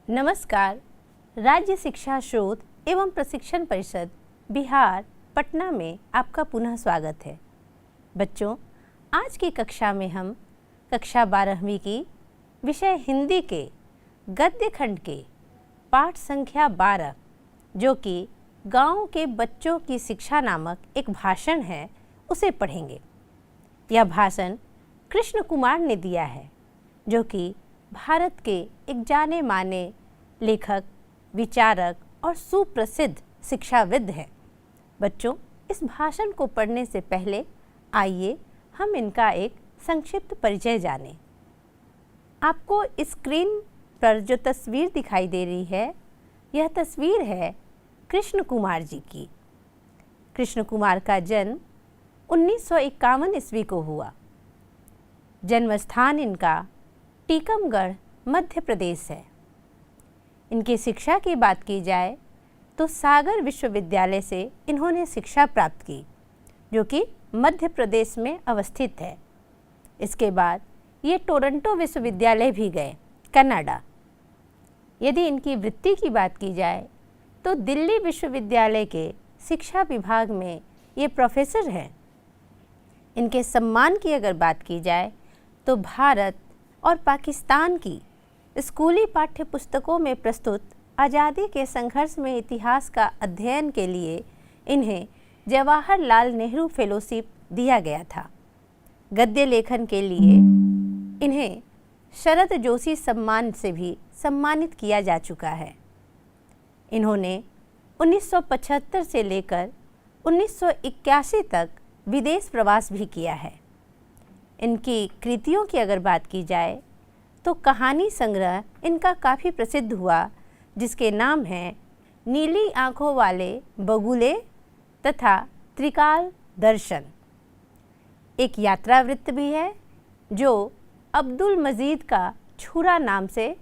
नमस्कार। राज्य शिक्षा शोध एवं प्रशिक्षण परिषद बिहार पटना में आपका पुनः स्वागत है। बच्चों, आज की कक्षा में हम कक्षा 12वीं की विषय हिंदी के गद्य खंड के पाठ संख्या 12 जो कि गाँव के बच्चों की शिक्षा नामक एक भाषण है, उसे पढ़ेंगे। यह भाषण कृष्ण कुमार ने दिया है, जो कि भारत के एक जाने माने लेखक, विचारक और सुप्रसिद्ध शिक्षाविद हैं। बच्चों, इस भाषण को पढ़ने से पहले आइए हम इनका एक संक्षिप्त परिचय जानें। आपको स्क्रीन पर जो तस्वीर दिखाई दे रही है, यह तस्वीर है कृष्ण कुमार जी की। कृष्ण कुमार का जन्म 1951 ईस्वी को हुआ। जन्म स्थान इनका टीकमगढ़, मध्य प्रदेश है। इनकी शिक्षा की बात की जाए तो सागर विश्वविद्यालय से इन्होंने शिक्षा प्राप्त की, जो कि मध्य प्रदेश में अवस्थित है। इसके बाद ये टोरंटो विश्वविद्यालय भी गए, कनाडा। यदि इनकी वृत्ति की बात की जाए तो दिल्ली विश्वविद्यालय के शिक्षा विभाग में ये प्रोफेसर हैं। इनके सम्मान की अगर बात की जाए तो भारत और पाकिस्तान की स्कूली पाठ्य पुस्तकों में प्रस्तुत आज़ादी के संघर्ष में इतिहास का अध्ययन के लिए इन्हें जवाहरलाल नेहरू फेलोशिप दिया गया था। गद्य लेखन के लिए इन्हें शरद जोशी सम्मान से भी सम्मानित किया जा चुका है। इन्होंने 1975 से लेकर 1981 तक विदेश प्रवास भी किया है। इनकी कृतियों की अगर बात की जाए तो कहानी संग्रह इनका काफ़ी प्रसिद्ध हुआ, जिसके नाम हैं नीली आँखों वाले बगुले तथा त्रिकाल दर्शन। एक यात्रा वृत्त भी है जो अब्दुल मजीद का छुरा नाम से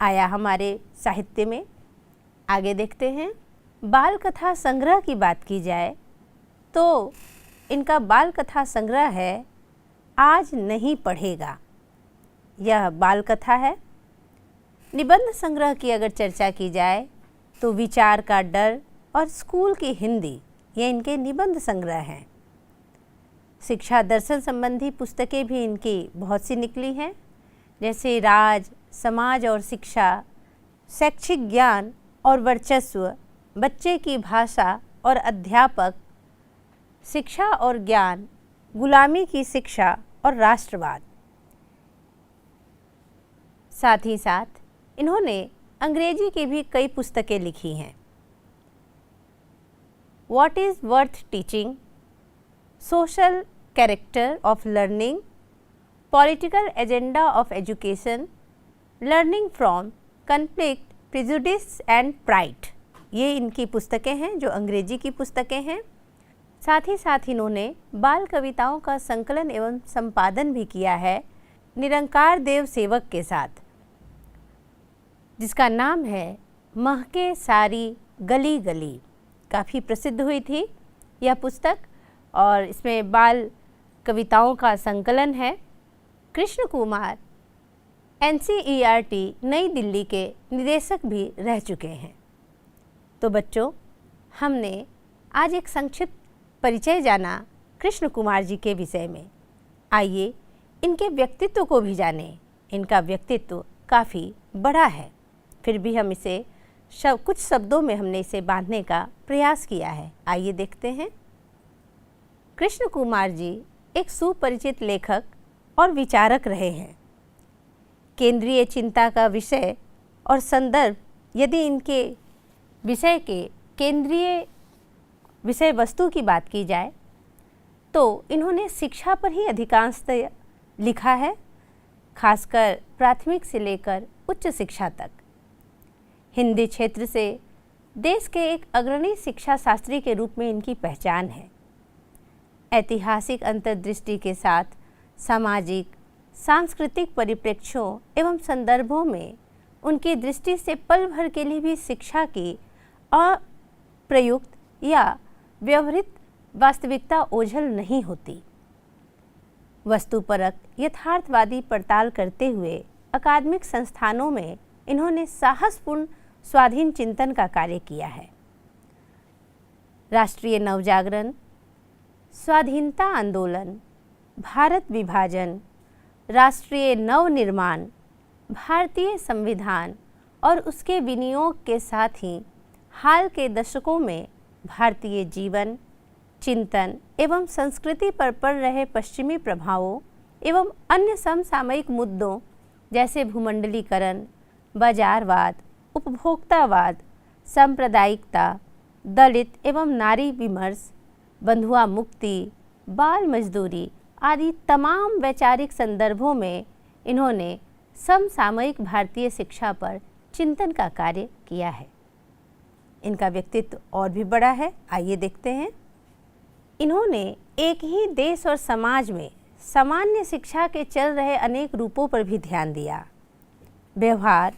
आया हमारे साहित्य में। आगे देखते हैं। बाल कथा संग्रह की बात की जाए तो इनका बाल कथा संग्रह है आज नहीं पढ़ेगा। यह बाल कथा है। निबंध संग्रह की अगर चर्चा की जाए तो विचार का डर और स्कूल की हिंदी, ये इनके निबंध संग्रह हैं। शिक्षा दर्शन संबंधी पुस्तकें भी इनकी बहुत सी निकली हैं, जैसे राज, समाज और शिक्षा, शैक्षिक ज्ञान और वर्चस्व, बच्चे की भाषा और अध्यापक, शिक्षा और ज्ञान, गुलामी की शिक्षा और राष्ट्रवाद। साथ ही साथ इन्होंने अंग्रेजी की भी कई पुस्तकें लिखी हैं। What is worth teaching, social character of learning, political agenda of education, learning from conflict, prejudice and pride, ये इनकी पुस्तकें हैं जो अंग्रेजी की पुस्तकें हैं। साथ ही साथ इन्होंने बाल कविताओं का संकलन एवं संपादन भी किया है निरंकार देव सेवक के साथ, जिसका नाम है महके सारी गली गली। काफ़ी प्रसिद्ध हुई थी यह पुस्तक और इसमें बाल कविताओं का संकलन है। कृष्ण कुमार NCERT नई दिल्ली के निदेशक भी रह चुके हैं। तो बच्चों, हमने आज एक संक्षिप्त परिचय जाना कृष्ण कुमार जी के विषय में। आइए इनके व्यक्तित्व को भी जानें। इनका व्यक्तित्व काफ़ी बड़ा है, फिर भी हम इसे कुछ शब्दों में हमने इसे बांधने का प्रयास किया है। आइए देखते हैं। कृष्ण कुमार जी एक सुपरिचित लेखक और विचारक रहे हैं। केंद्रीय चिंता का विषय और संदर्भ, यदि इनके विषय के केंद्रीय विषय वस्तु की बात की जाए तो इन्होंने शिक्षा पर ही अधिकांशतः लिखा है, खासकर प्राथमिक से लेकर उच्च शिक्षा तक। हिंदी क्षेत्र से देश के एक अग्रणी शिक्षा शास्त्री के रूप में इनकी पहचान है। ऐतिहासिक अंतर्दृष्टि के साथ सामाजिक, सांस्कृतिक परिप्रेक्ष्यों एवं संदर्भों में उनकी दृष्टि से पल भर के लिए भी शिक्षा की अप्रयुक्त या व्यवहारिक वास्तविकता ओझल नहीं होती। वस्तुपरक यथार्थवादी पड़ताल करते हुए अकादमिक संस्थानों में इन्होंने साहसपूर्ण स्वाधीन चिंतन का कार्य किया है। राष्ट्रीय नवजागरण, स्वाधीनता आंदोलन, भारत विभाजन, राष्ट्रीय नवनिर्माण, भारतीय संविधान और उसके विनियोग के साथ ही हाल के दशकों में भारतीय जीवन, चिंतन एवं संस्कृति पर पड़ रहे पश्चिमी प्रभावों एवं अन्य समसामयिक मुद्दों जैसे भूमंडलीकरण, बाजारवाद, उपभोक्तावाद, सांप्रदायिकता, दलित एवं नारी विमर्श, बंधुआ मुक्ति, बाल मजदूरी आदि तमाम वैचारिक संदर्भों में इन्होंने समसामयिक भारतीय शिक्षा पर चिंतन का कार्य किया है। इनका व्यक्तित्व और भी बड़ा है, आइए देखते हैं। इन्होंने एक ही देश और समाज में सामान्य शिक्षा के चल रहे अनेक रूपों पर भी ध्यान दिया। व्यवहार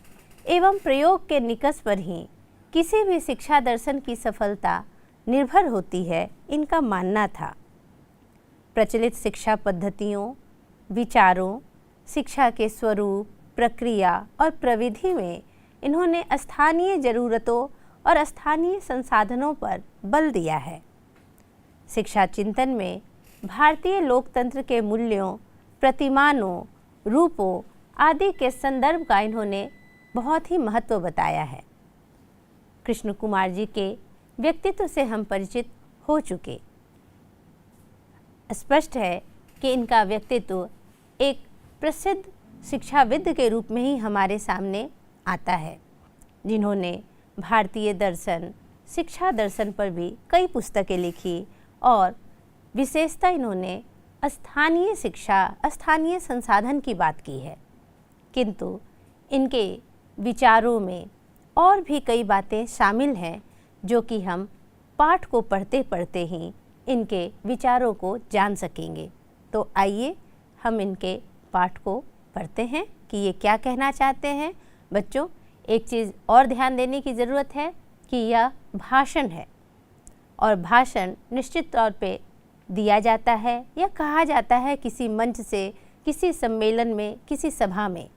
एवं प्रयोग के निकष पर ही किसी भी शिक्षा दर्शन की सफलता निर्भर होती है, इनका मानना था। प्रचलित शिक्षा पद्धतियों, विचारों, शिक्षा के स्वरूप, प्रक्रिया और प्रविधि में इन्होंने स्थानीय ज़रूरतों और स्थानीय संसाधनों पर बल दिया है। शिक्षा चिंतन में भारतीय लोकतंत्र के मूल्यों, प्रतिमानों, रूपों आदि के संदर्भ का इन्होंने बहुत ही महत्व बताया है। कृष्ण कुमार जी के व्यक्तित्व से हम परिचित हो चुके। स्पष्ट है कि इनका व्यक्तित्व एक प्रसिद्ध शिक्षाविद के रूप में ही हमारे सामने आता है, जिन्होंने भारतीय दर्शन, शिक्षा दर्शन पर भी कई पुस्तकें लिखी और विशेषता इन्होंने स्थानीय शिक्षा, स्थानीय संसाधन की बात की है। किंतु इनके विचारों में और भी कई बातें शामिल हैं जो कि हम पाठ को पढ़ते पढ़ते ही इनके विचारों को जान सकेंगे। तो आइए हम इनके पाठ को पढ़ते हैं कि ये क्या कहना चाहते हैं। बच्चों, एक चीज़ और ध्यान देने की ज़रूरत है कि यह भाषण है और भाषण निश्चित तौर पे दिया जाता है या कहा जाता है किसी मंच से, किसी सम्मेलन में, किसी सभा में।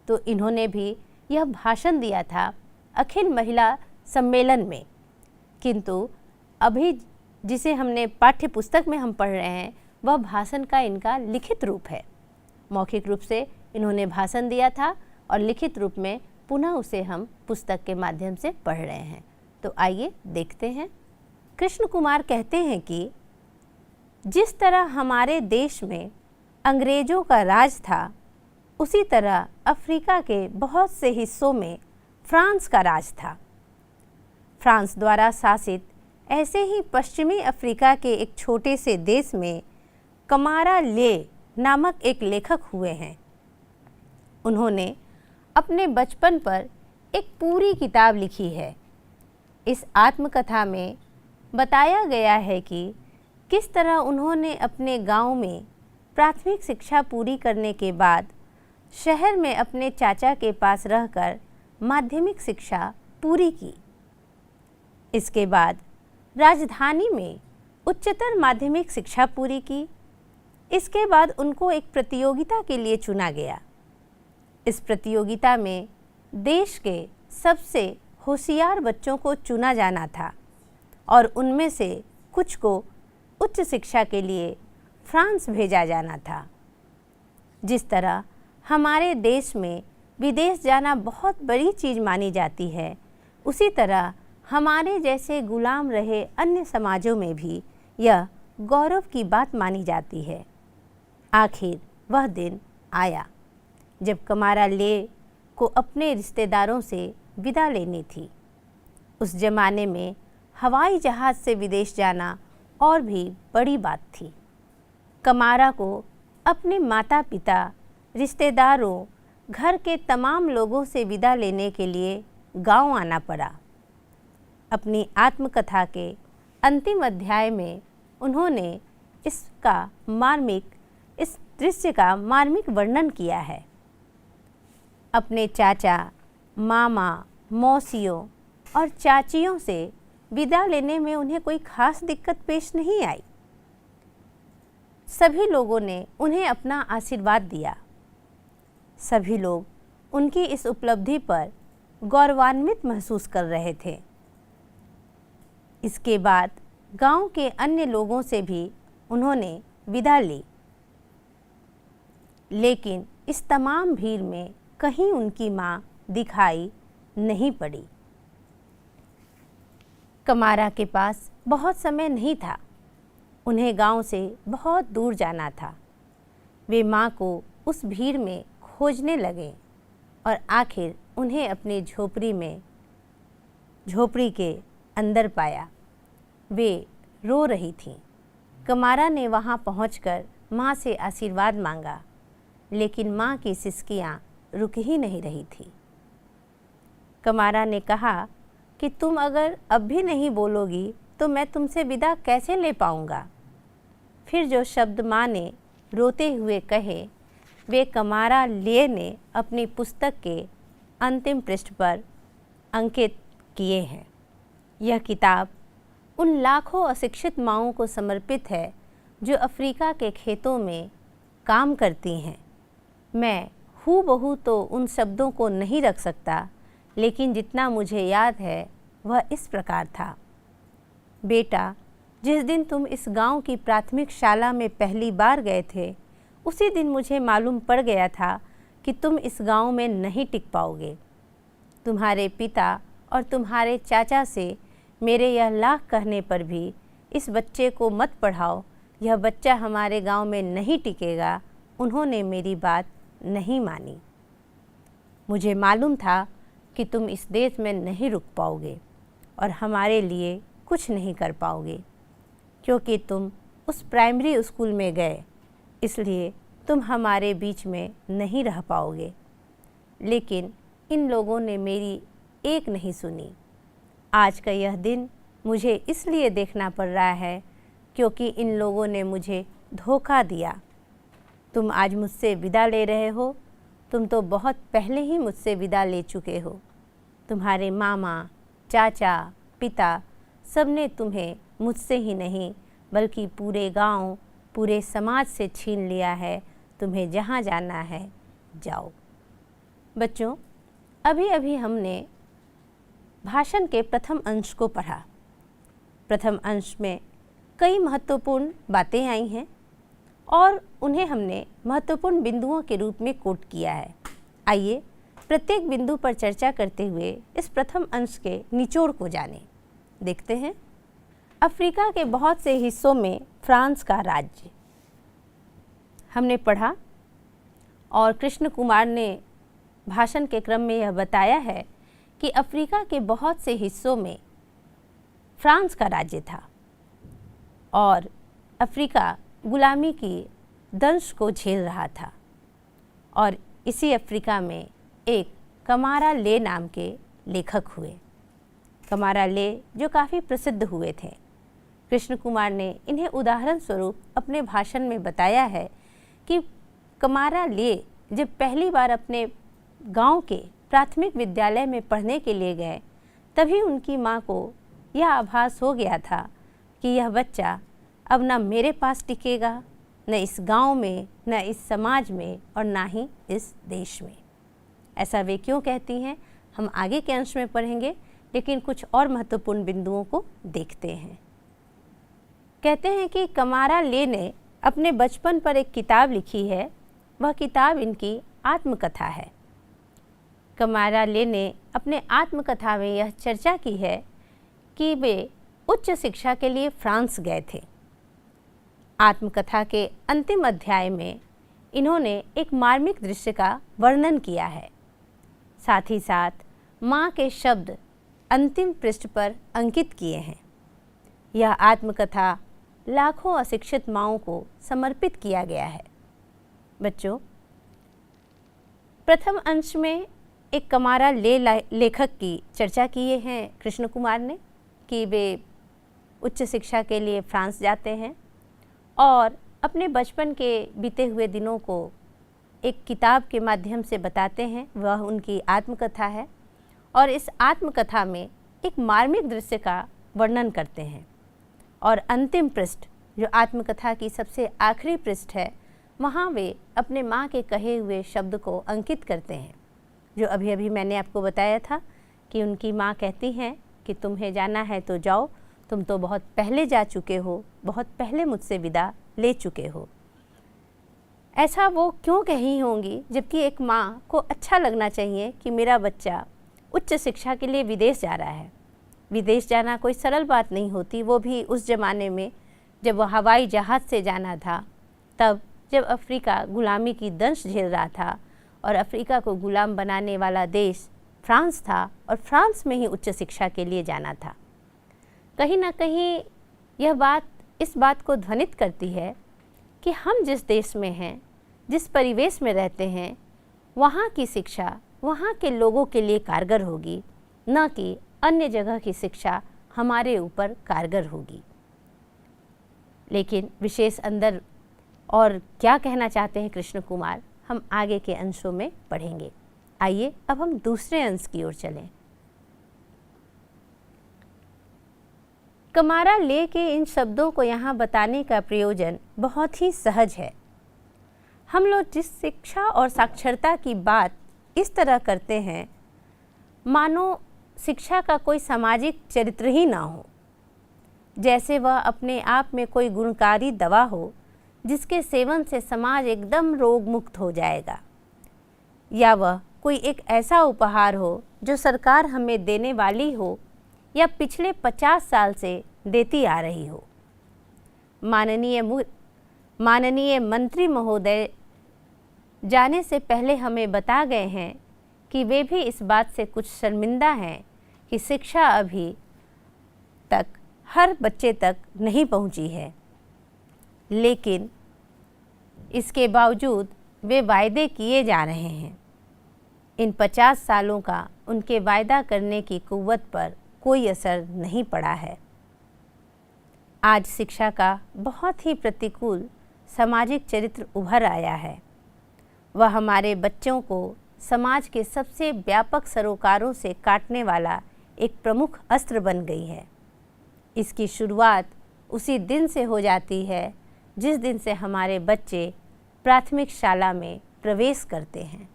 तो इन्होंने भी यह भाषण दिया था अखिल महिला सम्मेलन में। किंतु अभी जिसे हमने पाठ्य पुस्तक में हम पढ़ रहे हैं वह भाषण का इनका लिखित रूप है। मौखिक रूप से इन्होंने भाषण दिया था और लिखित रूप में पुनः उसे हम पुस्तक के माध्यम से पढ़ रहे हैं। तो आइए देखते हैं। कृष्ण कुमार कहते हैं कि जिस तरह हमारे देश में अंग्रेज़ों का राज था, उसी तरह अफ्रीका के बहुत से हिस्सों में फ्रांस का राज था। फ्रांस द्वारा शासित ऐसे ही पश्चिमी अफ्रीका के एक छोटे से देश में कमारा ले नामक एक लेखक हुए हैं। उन्होंने अपने बचपन पर एक पूरी किताब लिखी है। इस आत्मकथा में बताया गया है कि किस तरह उन्होंने अपने गांव में प्राथमिक शिक्षा पूरी करने के बाद शहर में अपने चाचा के पास रहकर माध्यमिक शिक्षा पूरी की। इसके बाद राजधानी में उच्चतर माध्यमिक शिक्षा पूरी की। इसके बाद उनको एक प्रतियोगिता के लिए चुना गया। इस प्रतियोगिता में देश के सबसे होशियार बच्चों को चुना जाना था और उनमें से कुछ को उच्च शिक्षा के लिए फ्रांस भेजा जाना था। जिस तरह हमारे देश में विदेश जाना बहुत बड़ी चीज़ मानी जाती है, उसी तरह हमारे जैसे गुलाम रहे अन्य समाजों में भी यह गौरव की बात मानी जाती है। आखिर वह दिन आया जब कमारा ले को अपने रिश्तेदारों से विदा लेनी थी। उस जमाने में हवाई जहाज़ से विदेश जाना और भी बड़ी बात थी। कमारा को अपने माता पिता, रिश्तेदारों, घर के तमाम लोगों से विदा लेने के लिए गांव आना पड़ा। अपनी आत्मकथा के अंतिम अध्याय में उन्होंने इस दृश्य का मार्मिक वर्णन किया है। अपने चाचा, मामा, मौसियों और चाचियों से विदा लेने में उन्हें कोई खास दिक्कत पेश नहीं आई। सभी लोगों ने उन्हें अपना आशीर्वाद दिया। सभी लोग उनकी इस उपलब्धि पर गौरवान्वित महसूस कर रहे थे। इसके बाद गांव के अन्य लोगों से भी उन्होंने विदा ली, लेकिन इस तमाम भीड़ में कहीं उनकी माँ दिखाई नहीं पड़ी। कमारा के पास बहुत समय नहीं था, उन्हें गांव से बहुत दूर जाना था। वे माँ को उस भीड़ में खोजने लगे और आखिर उन्हें अपनी झोपड़ी के अंदर पाया। वे रो रही थीं। कमारा ने वहाँ पहुंचकर माँ से आशीर्वाद मांगा, लेकिन माँ की सिसकियाँ रुक ही नहीं रही थी। कमारा ने कहा कि तुम अगर अब भी नहीं बोलोगी तो मैं तुमसे विदा कैसे ले पाऊँगा। फिर जो शब्द माँ ने रोते हुए कहे वे कमारा ले ने अपनी पुस्तक के अंतिम पृष्ठ पर अंकित किए हैं। यह किताब उन लाखों अशिक्षित माँओं को समर्पित है जो अफ्रीका के खेतों में काम करती हैं। मैं हूबहू तो उन शब्दों को नहीं रख सकता, लेकिन जितना मुझे याद है वह इस प्रकार था। बेटा, जिस दिन तुम इस गांव की प्राथमिक शाला में पहली बार गए थे, उसी दिन मुझे मालूम पड़ गया था कि तुम इस गांव में नहीं टिक पाओगे। तुम्हारे पिता और तुम्हारे चाचा से मेरे यह लाख कहने पर भी इस बच्चे को मत पढ़ाओ, यह बच्चा हमारे गांव में नहीं टिकेगा, उन्होंने मेरी बात नहीं मानी। मुझे मालूम था कि तुम इस देश में नहीं रुक पाओगे और हमारे लिए कुछ नहीं कर पाओगे, क्योंकि तुम उस प्राइमरी स्कूल में गए, इसलिए तुम हमारे बीच में नहीं रह पाओगे। लेकिन इन लोगों ने मेरी एक नहीं सुनी। आज का यह दिन मुझे इसलिए देखना पड़ रहा है क्योंकि इन लोगों ने मुझे धोखा दिया। तुम आज मुझसे विदा ले रहे हो, तुम तो बहुत पहले ही मुझसे विदा ले चुके हो। तुम्हारे मामा, चाचा, पिता सब ने तुम्हें मुझसे ही नहीं बल्कि पूरे गांव, पूरे समाज से छीन लिया है। तुम्हें जहाँ जाना है जाओ। बच्चों, अभी अभी हमने भाषण के प्रथम अंश को पढ़ा। प्रथम अंश में कई महत्वपूर्ण बातें आई हैं और उन्हें हमने महत्वपूर्ण बिंदुओं के रूप में कोट किया है। आइए प्रत्येक बिंदु पर चर्चा करते हुए इस प्रथम अंश के निचोड़ को जानें। देखते हैं। अफ्रीका के बहुत से हिस्सों में फ्रांस का राज्य हमने पढ़ा और कृष्ण कुमार ने भाषण के क्रम में यह बताया है कि अफ्रीका के बहुत से हिस्सों में फ्रांस का राज्य था और अफ्रीका गुलामी की दंश को झेल रहा था। और इसी अफ्रीका में एक कमारा ले नाम के लेखक हुए। कमारा ले जो काफ़ी प्रसिद्ध हुए थे। कृष्ण कुमार ने इन्हें उदाहरण स्वरूप अपने भाषण में बताया है कि कमारा ले जब पहली बार अपने गांव के प्राथमिक विद्यालय में पढ़ने के लिए गए, तभी उनकी माँ को यह आभास हो गया था कि यह बच्चा अब ना मेरे पास टिकेगा, न इस गांव में, न इस समाज में और ना ही इस देश में। ऐसा वे क्यों कहती हैं हम आगे के अंश में पढ़ेंगे, लेकिन कुछ और महत्वपूर्ण बिंदुओं को देखते हैं। कहते हैं कि कमारा ले ने अपने बचपन पर एक किताब लिखी है। वह किताब इनकी आत्मकथा है। कमारा ले ने अपने आत्मकथा में यह चर्चा की है कि वे उच्च शिक्षा के लिए फ्रांस गए थे। आत्मकथा के अंतिम अध्याय में इन्होंने एक मार्मिक दृश्य का वर्णन किया है। साथ ही साथ माँ के शब्द अंतिम पृष्ठ पर अंकित किए हैं। यह आत्मकथा लाखों अशिक्षित माँओं को समर्पित किया गया है। बच्चों, प्रथम अंश में एक कमारा ले लेखक की चर्चा किए हैं कृष्ण कुमार ने कि वे उच्च शिक्षा के लिए फ्रांस जाते हैं और अपने बचपन के बीते हुए दिनों को एक किताब के माध्यम से बताते हैं। वह उनकी आत्मकथा है और इस आत्मकथा में एक मार्मिक दृश्य का वर्णन करते हैं। और अंतिम पृष्ठ जो आत्मकथा की सबसे आखिरी पृष्ठ है, वहाँ वे अपने माँ के कहे हुए शब्द को अंकित करते हैं जो अभी अभी मैंने आपको बताया था कि उनकी माँ कहती हैं कि तुम्हें जाना है तो जाओ, तुम तो बहुत पहले जा चुके हो, बहुत पहले मुझसे विदा ले चुके हो। ऐसा वो क्यों कही होंगी, जबकि एक माँ को अच्छा लगना चाहिए कि मेरा बच्चा उच्च शिक्षा के लिए विदेश जा रहा है। विदेश जाना कोई सरल बात नहीं होती, वो भी उस ज़माने में जब वह हवाई जहाज़ से जाना था, तब जब अफ्रीका गुलामी की दंश झेल रहा था और अफ्रीका को गुलाम बनाने वाला देश फ्रांस था और फ्रांस में ही उच्च शिक्षा के लिए जाना था। कहीं ना कहीं यह बात इस बात को ध्वनित करती है कि हम जिस देश में हैं, जिस परिवेश में रहते हैं, वहाँ की शिक्षा वहाँ के लोगों के लिए कारगर होगी, न कि अन्य जगह की शिक्षा हमारे ऊपर कारगर होगी। लेकिन विशेष अंदर और क्या कहना चाहते हैं कृष्ण कुमार, हम आगे के अंशों में पढ़ेंगे। आइए अब हम दूसरे अंश की ओर चलें। कमारा ले के इन शब्दों को यहाँ बताने का प्रयोजन बहुत ही सहज है। हम लोग जिस शिक्षा और साक्षरता की बात इस तरह करते हैं, मानो शिक्षा का कोई सामाजिक चरित्र ही ना हो, जैसे वह अपने आप में कोई गुणकारी दवा हो जिसके सेवन से समाज एकदम रोग मुक्त हो जाएगा, या वह कोई एक ऐसा उपहार हो जो सरकार हमें देने वाली हो या पिछले 50 साल से देती आ रही हो। माननीय मंत्री महोदय जाने से पहले हमें बता गए हैं कि वे भी इस बात से कुछ शर्मिंदा हैं कि शिक्षा अभी तक हर बच्चे तक नहीं पहुंची है, लेकिन इसके बावजूद वे वायदे किए जा रहे हैं। इन 50 सालों का उनके वायदा करने की कुव्वत पर कोई असर नहीं पड़ा है। आज शिक्षा का बहुत ही प्रतिकूल सामाजिक चरित्र उभर आया है। वह हमारे बच्चों को समाज के सबसे व्यापक सरोकारों से काटने वाला एक प्रमुख अस्त्र बन गई है। इसकी शुरुआत उसी दिन से हो जाती है जिस दिन से हमारे बच्चे प्राथमिक शाला में प्रवेश करते हैं।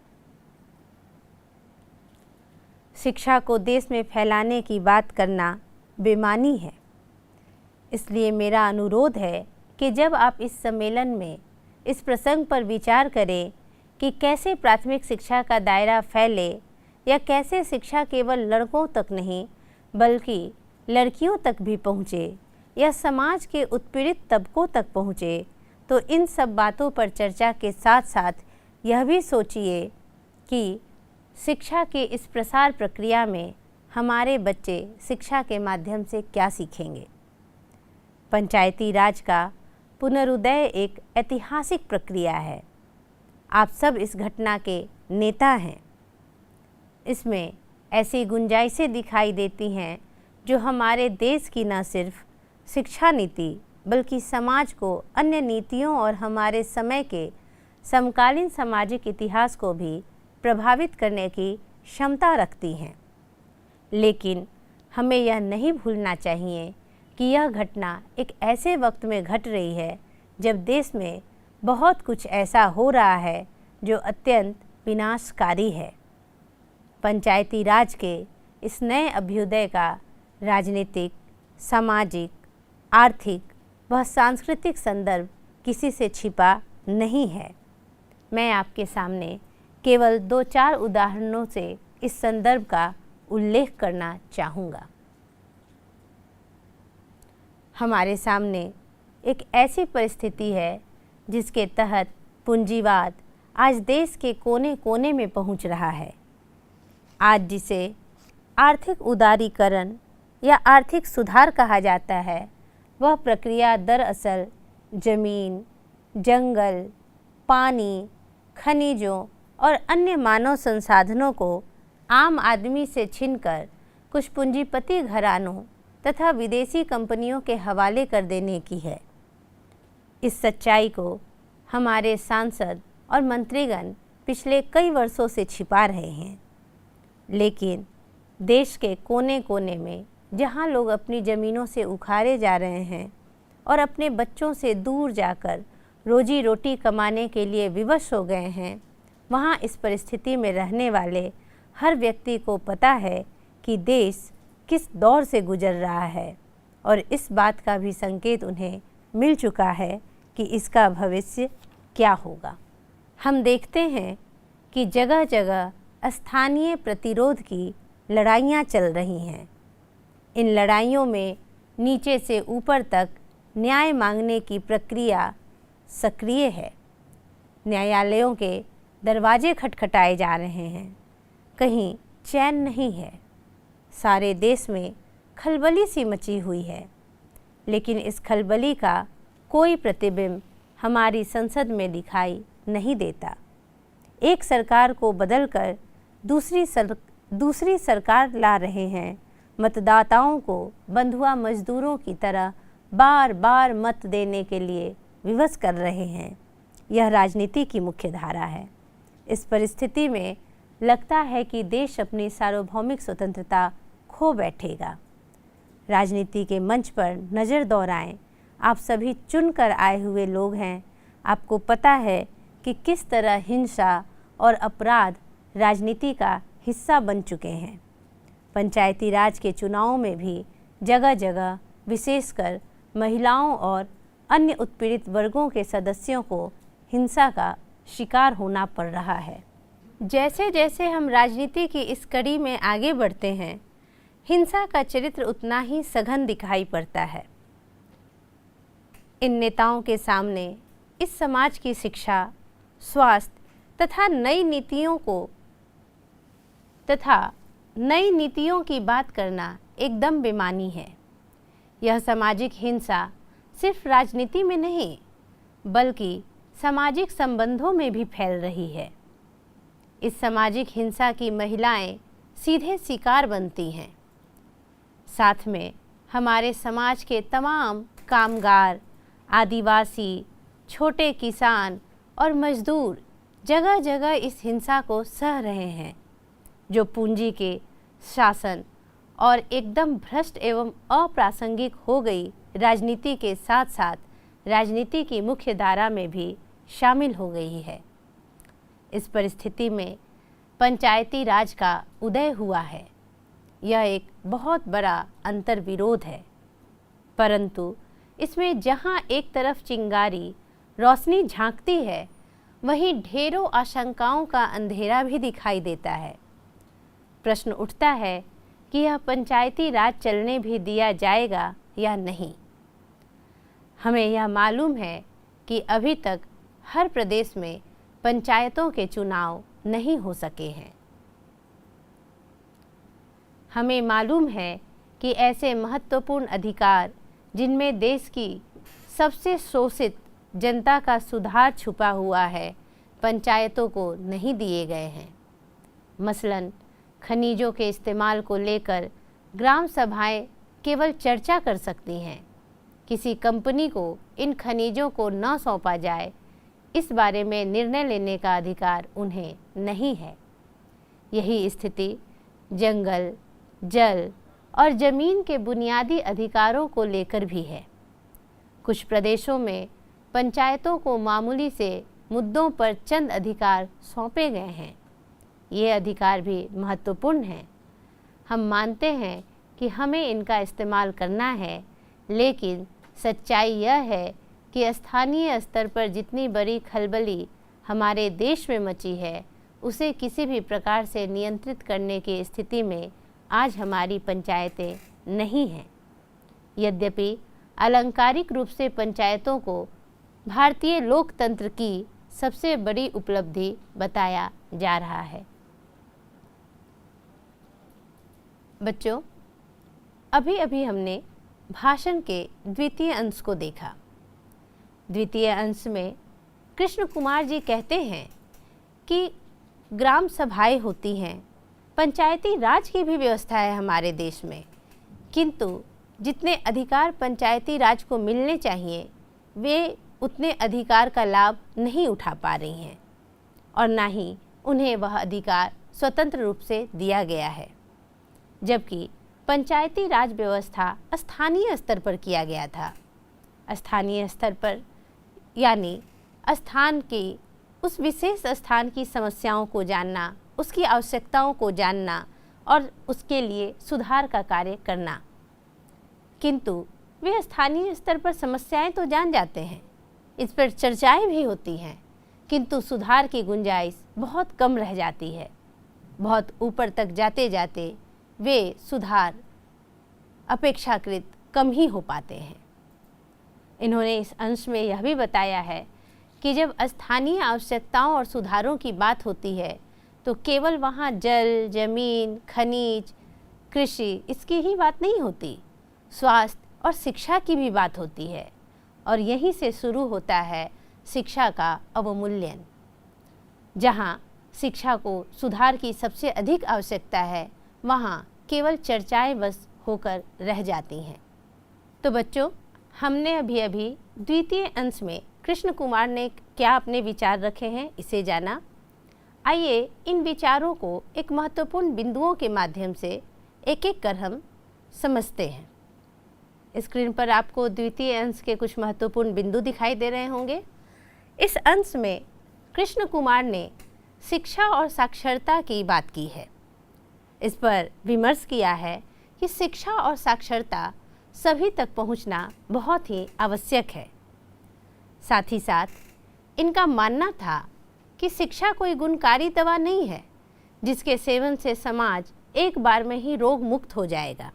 शिक्षा को देश में फैलाने की बात करना बेमानी है। इसलिए मेरा अनुरोध है कि जब आप इस सम्मेलन में इस प्रसंग पर विचार करें कि कैसे प्राथमिक शिक्षा का दायरा फैले या कैसे शिक्षा केवल लड़कों तक नहीं बल्कि लड़कियों तक भी पहुँचे या समाज के उत्पीड़ित तबकों तक पहुँचे, तो इन सब बातों पर चर्चा के साथ साथ यह भी सोचिए कि शिक्षा के इस प्रसार प्रक्रिया में हमारे बच्चे शिक्षा के माध्यम से क्या सीखेंगे। पंचायती राज का पुनरुदय एक ऐतिहासिक प्रक्रिया है। आप सब इस घटना के नेता हैं। इसमें ऐसी गुंजाइशें दिखाई देती हैं जो हमारे देश की न सिर्फ शिक्षा नीति बल्कि समाज को अन्य नीतियों और हमारे समय के समकालीन सामाजिक इतिहास को भी प्रभावित करने की क्षमता रखती हैं। लेकिन हमें यह नहीं भूलना चाहिए कि यह घटना एक ऐसे वक्त में घट रही है जब देश में बहुत कुछ ऐसा हो रहा है जो अत्यंत विनाशकारी है। पंचायती राज के इस नए अभ्युदय का राजनीतिक, सामाजिक, आर्थिक व सांस्कृतिक संदर्भ किसी से छिपा नहीं है। मैं आपके सामने केवल 2-4 उदाहरणों से इस संदर्भ का उल्लेख करना चाहूँगा। हमारे सामने एक ऐसी परिस्थिति है जिसके तहत पूंजीवाद आज देश के कोने कोने में पहुंच रहा है। आज जिसे आर्थिक उदारीकरण या आर्थिक सुधार कहा जाता है, वह प्रक्रिया दरअसल जमीन, जंगल, पानी, खनिजों और अन्य मानव संसाधनों को आम आदमी से छीनकर कुछ पूंजीपति घरानों तथा विदेशी कंपनियों के हवाले कर देने की है। इस सच्चाई को हमारे सांसद और मंत्रीगण पिछले कई वर्षों से छिपा रहे हैं, लेकिन देश के कोने कोने में जहां लोग अपनी ज़मीनों से उखाड़े जा रहे हैं और अपने बच्चों से दूर जाकर रोजी रोटी कमाने के लिए विवश हो गए हैं, वहां इस परिस्थिति में रहने वाले हर व्यक्ति को पता है कि देश किस दौर से गुजर रहा है और इस बात का भी संकेत उन्हें मिल चुका है कि इसका भविष्य क्या होगा। हम देखते हैं कि जगह जगह स्थानीय प्रतिरोध की लड़ाइयाँ चल रही हैं। इन लड़ाइयों में नीचे से ऊपर तक न्याय मांगने की प्रक्रिया सक्रिय है। न्यायालयों के दरवाजे खटखटाए जा रहे हैं, कहीं चैन नहीं है। सारे देश में खलबली सी मची हुई है, लेकिन इस खलबली का कोई प्रतिबिंब हमारी संसद में दिखाई नहीं देता। एक सरकार को बदलकर दूसरी सरकार ला रहे हैं। मतदाताओं को बंधुआ मजदूरों की तरह बार बार मत देने के लिए विवश कर रहे हैं। यह राजनीति की मुख्य धारा है। इस परिस्थिति में लगता है कि देश अपनी सार्वभौमिक स्वतंत्रता खो बैठेगा। राजनीति के मंच पर नज़र दौड़ाएं। आप सभी चुनकर आए हुए लोग हैं। आपको पता है कि किस तरह हिंसा और अपराध राजनीति का हिस्सा बन चुके हैं। पंचायती राज के चुनावों में भी जगह जगह विशेषकर महिलाओं और अन्य उत्पीड़ित वर्गों के सदस्यों को हिंसा का शिकार होना पड़ रहा है। जैसे जैसे हम राजनीति की इस कड़ी में आगे बढ़ते हैं, हिंसा का चरित्र उतना ही सघन दिखाई पड़ता है। इन नेताओं के सामने इस समाज की शिक्षा, स्वास्थ्य तथा नई नीतियों की बात करना एकदम बेमानी है। यह सामाजिक हिंसा सिर्फ राजनीति में नहीं, बल्कि सामाजिक संबंधों में भी फैल रही है। इस सामाजिक हिंसा की महिलाएं सीधे शिकार बनती हैं। साथ में हमारे समाज के तमाम कामगार, आदिवासी, छोटे किसान और मजदूर जगह जगह इस हिंसा को सह रहे हैं, जो पूंजी के शासन और एकदम भ्रष्ट एवं अप्रासंगिक हो गई राजनीति के साथ साथ राजनीति की मुख्य धारा में भी शामिल हो गई है। इस परिस्थिति में पंचायती राज का उदय हुआ है। यह एक बहुत बड़ा अंतर्विरोध है, परंतु इसमें जहां एक तरफ चिंगारी रोशनी झांकती है, वहीं ढेरों आशंकाओं का अंधेरा भी दिखाई देता है। प्रश्न उठता है कि यह पंचायती राज चलने भी दिया जाएगा या नहीं। हमें यह मालूम है कि अभी तक हर प्रदेश में पंचायतों के चुनाव नहीं हो सके हैं। हमें मालूम है कि ऐसे महत्वपूर्ण अधिकार जिनमें देश की सबसे शोषित जनता का सुधार छुपा हुआ है, पंचायतों को नहीं दिए गए हैं। मसलन खनिजों के इस्तेमाल को लेकर ग्राम सभाएं केवल चर्चा कर सकती हैं। किसी कंपनी को इन खनिजों को न सौंपा जाए, इस बारे में निर्णय लेने का अधिकार उन्हें नहीं है। यही स्थिति जंगल, जल और ज़मीन के बुनियादी अधिकारों को लेकर भी है। कुछ प्रदेशों में पंचायतों को मामूली से मुद्दों पर चंद अधिकार सौंपे गए हैं। ये अधिकार भी महत्वपूर्ण हैं। हम मानते हैं कि हमें इनका इस्तेमाल करना है, लेकिन सच्चाई यह है कि स्थानीय स्तर पर जितनी बड़ी खलबली हमारे देश में मची है, उसे किसी भी प्रकार से नियंत्रित करने की स्थिति में आज हमारी पंचायतें नहीं हैं। यद्यपि अलंकारिक रूप से पंचायतों को भारतीय लोकतंत्र की सबसे बड़ी उपलब्धि बताया जा रहा है। बच्चों, अभी अभी हमने भाषण के द्वितीय अंश को देखा। द्वितीय अंश में कृष्ण कुमार जी कहते हैं कि ग्राम सभाएं होती हैं, पंचायती राज की भी व्यवस्था है हमारे देश में, किंतु जितने अधिकार पंचायती राज को मिलने चाहिए, वे उतने अधिकार का लाभ नहीं उठा पा रही हैं और ना ही उन्हें वह अधिकार स्वतंत्र रूप से दिया गया है। जबकि पंचायती राज व्यवस्था स्थानीय स्तर पर किया गया था। स्थानीय स्तर पर यानी स्थान की, उस विशेष स्थान की समस्याओं को जानना उसकी आवश्यकताओं को जानना और उसके लिए सुधार का कार्य करना। किंतु वे स्थानीय स्तर पर समस्याएं तो जान जाते हैं, इस पर चर्चाएं भी होती हैं, किंतु सुधार की गुंजाइश बहुत कम रह जाती है। बहुत ऊपर तक जाते जाते वे सुधार अपेक्षाकृत कम ही हो पाते हैं। इन्होंने इस अंश में यह भी बताया है कि जब स्थानीय आवश्यकताओं और सुधारों की बात होती है तो केवल वहाँ जल, जमीन, खनिज, कृषि इसकी ही बात नहीं होती, स्वास्थ्य और शिक्षा की भी बात होती है। और यहीं से शुरू होता है शिक्षा का अवमूल्यन। जहाँ शिक्षा को सुधार की सबसे अधिक आवश्यकता है, वहाँ केवल चर्चाएं बस होकर रह जाती हैं। तो बच्चों, हमने अभी अभी द्वितीय अंश में कृष्ण कुमार ने क्या अपने विचार रखे हैं इसे जाना। आइए इन विचारों को एक महत्वपूर्ण बिंदुओं के माध्यम से एक एक कर हम समझते हैं। स्क्रीन पर आपको द्वितीय अंश के कुछ महत्वपूर्ण बिंदु दिखाई दे रहे होंगे। इस अंश में कृष्ण कुमार ने शिक्षा और साक्षरता की बात की है। इस पर विमर्श किया है कि शिक्षा और साक्षरता सभी तक पहुंचना बहुत ही आवश्यक है। साथ ही साथ इनका मानना था कि शिक्षा कोई गुणकारी दवा नहीं है जिसके सेवन से समाज एक बार में ही रोग मुक्त हो जाएगा।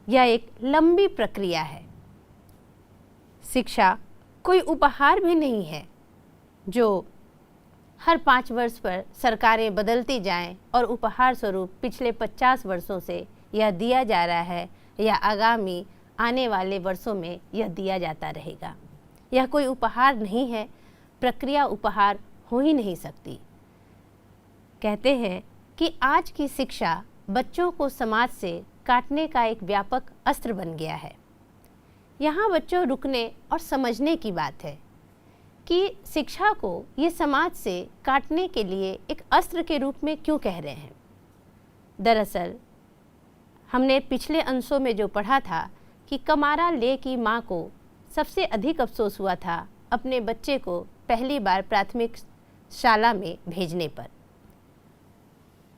यह एक लंबी प्रक्रिया है। शिक्षा कोई उपहार भी नहीं है जो हर 5 वर्ष पर सरकारें बदलती जाएं और उपहार स्वरूप पिछले 50 वर्षों से यह दिया जा रहा है या आगामी आने वाले वर्षों में यह दिया जाता रहेगा। यह कोई उपहार नहीं है, प्रक्रिया उपहार हो ही नहीं सकती। कहते हैं कि आज की शिक्षा बच्चों को समाज से काटने का एक व्यापक अस्त्र बन गया है। यहाँ बच्चों रुकने और समझने की बात है कि शिक्षा को ये समाज से काटने के लिए एक अस्त्र के रूप में क्यों कह रहे हैं। दरअसल हमने पिछले अंशों में जो पढ़ा था कि कमारा ले की माँ को सबसे अधिक अफसोस हुआ था अपने बच्चे को पहली बार प्राथमिक शाला में भेजने पर,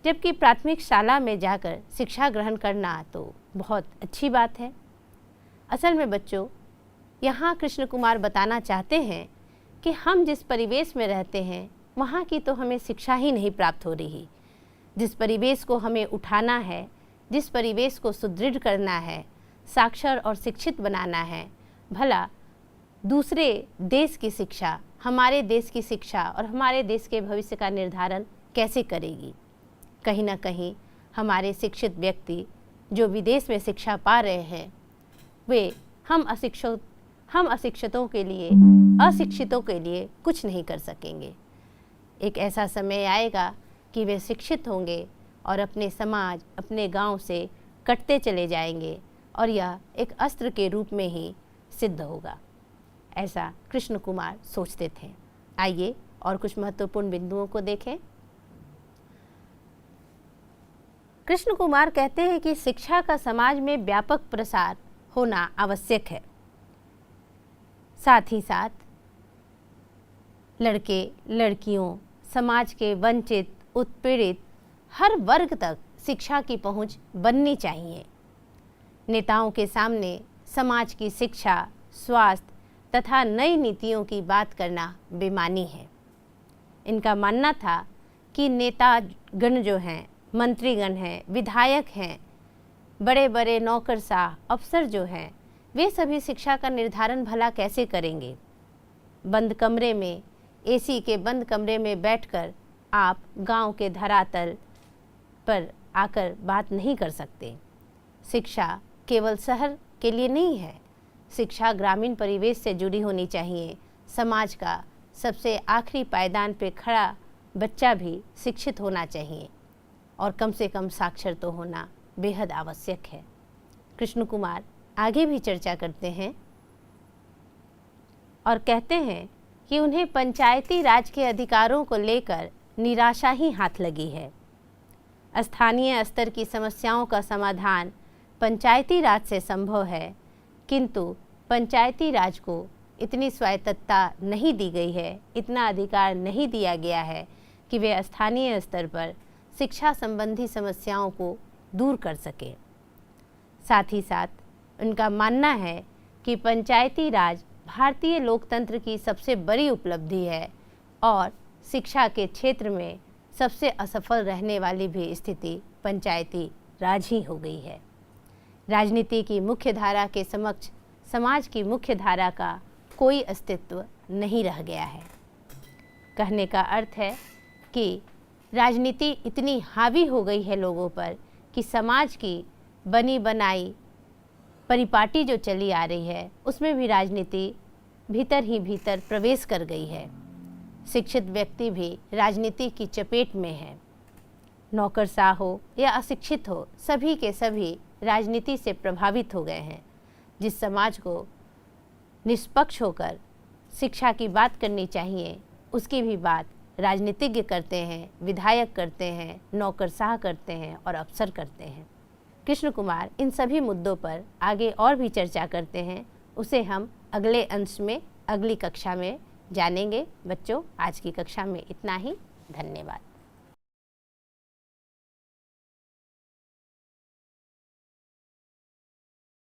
जबकि प्राथमिक शाला में जाकर शिक्षा ग्रहण करना तो बहुत अच्छी बात है। असल में बच्चों, यहाँ कृष्ण कुमार बताना चाहते हैं कि हम जिस परिवेश में रहते हैं वहाँ की तो हमें शिक्षा ही नहीं प्राप्त हो रही। जिस परिवेश को हमें उठाना है, जिस परिवेश को सुदृढ़ करना है, साक्षर और शिक्षित बनाना है, भला दूसरे देश की शिक्षा हमारे देश की शिक्षा और हमारे देश के भविष्य का निर्धारण कैसे करेगी। कहीं ना कहीं हमारे शिक्षित व्यक्ति जो विदेश में शिक्षा पा रहे हैं वे हम अशिक्षितों के लिए कुछ नहीं कर सकेंगे। एक ऐसा समय आएगा कि वे शिक्षित होंगे और अपने समाज, अपने गांव से कटते चले जाएंगे और यह एक अस्त्र के रूप में ही सिद्ध होगा। ऐसा कृष्ण कुमार सोचते थे। आइए और कुछ महत्वपूर्ण बिंदुओं को देखें। कृष्ण कुमार कहते हैं कि शिक्षा का समाज में व्यापक प्रसार होना आवश्यक है। साथ ही साथ लड़के, लड़कियों, समाज के वंचित, उत्पीड़ित हर वर्ग तक शिक्षा की पहुंच बननी चाहिए। नेताओं के सामने समाज की शिक्षा, स्वास्थ्य तथा नई नीतियों की बात करना बेमानी है। इनका मानना था कि नेतागण जो हैं, मंत्रीगण हैं, विधायक हैं, बड़े बड़े नौकरशाह अफसर जो हैं, वे सभी शिक्षा का निर्धारण भला कैसे करेंगे। बंद कमरे में, एसी के बंद कमरे में बैठकर आप गांव के धरातल पर आकर बात नहीं कर सकते। शिक्षा केवल शहर के लिए नहीं है, शिक्षा ग्रामीण परिवेश से जुड़ी होनी चाहिए। समाज का सबसे आखिरी पायदान पे खड़ा बच्चा भी शिक्षित होना चाहिए और कम से कम साक्षर तो होना बेहद आवश्यक है। कृष्ण कुमार आगे भी चर्चा करते हैं और कहते हैं कि उन्हें पंचायती राज के अधिकारों को लेकर निराशा ही हाथ लगी है। स्थानीय स्तर की समस्याओं का समाधान पंचायती राज से संभव है, किंतु पंचायती राज को इतनी स्वायत्तता नहीं दी गई है, इतना अधिकार नहीं दिया गया है कि वे स्थानीय स्तर पर शिक्षा संबंधी समस्याओं को दूर कर सके। साथ ही साथ उनका मानना है कि पंचायती राज भारतीय लोकतंत्र की सबसे बड़ी उपलब्धि है और शिक्षा के क्षेत्र में सबसे असफल रहने वाली भी स्थिति पंचायती राज ही हो गई है। राजनीति की मुख्य धारा के समक्ष समाज की मुख्य धारा का कोई अस्तित्व नहीं रह गया है। कहने का अर्थ है कि राजनीति इतनी हावी हो गई है लोगों पर कि समाज की बनी बनाई परिपाटी जो चली आ रही है उसमें भी राजनीति भीतर ही भीतर प्रवेश कर गई है। शिक्षित व्यक्ति भी राजनीति की चपेट में है। नौकरशाह हो या अशिक्षित हो, सभी के सभी राजनीति से प्रभावित हो गए हैं। जिस समाज को निष्पक्ष होकर शिक्षा की बात करनी चाहिए उसकी भी बात राजनीतिज्ञ करते हैं, विधायक करते हैं, नौकरशाह करते हैं और अफसर करते हैं। कृष्ण कुमार इन सभी मुद्दों पर आगे और भी चर्चा करते हैं, उसे हम अगले अंश में अगली कक्षा में जानेंगे। बच्चों, आज की कक्षा में इतना ही। धन्यवाद।